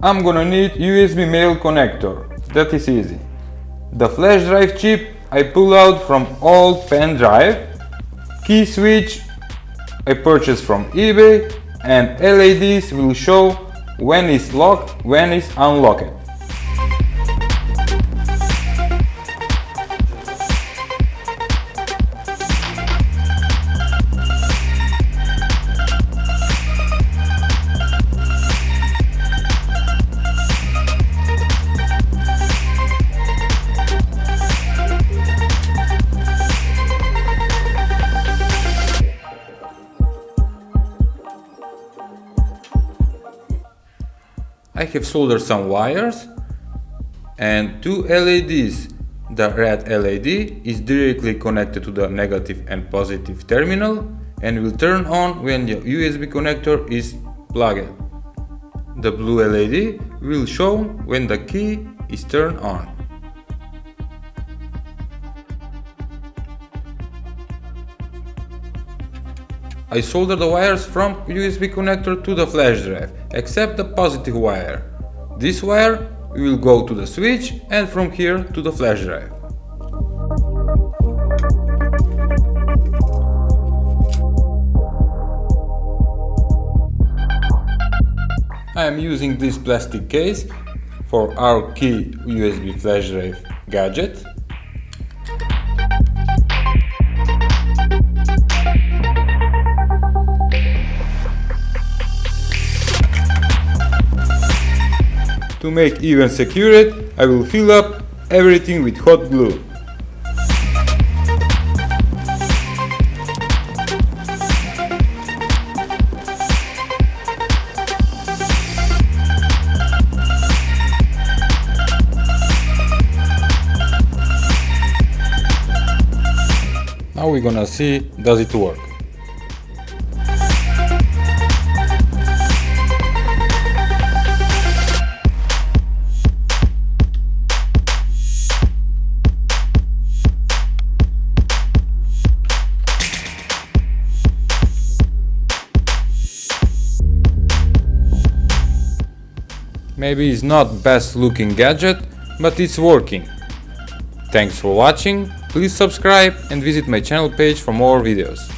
I'm gonna need USB male connector. That is easy. The flash drive chip I pull out from old pen drive, key switch I purchased from eBay, and LEDs will show when it's locked, when it's unlocked. I have soldered some wires and two LEDs. The red LED is directly connected to the negative and positive terminal and will turn on when the USB connector is plugged. The blue LED will show when the key is turned on. I soldered the wires from USB connector to the flash drive, except the positive wire. This wire will go to the switch and from here to the flash drive. I am using this plastic case for our key USB flash drive gadget. To make even secure it, I will fill up everything with hot glue. Now we're gonna see, does it work? Maybe it's not best looking gadget, but it's working. Thanks for watching, please subscribe and visit my channel page for more videos.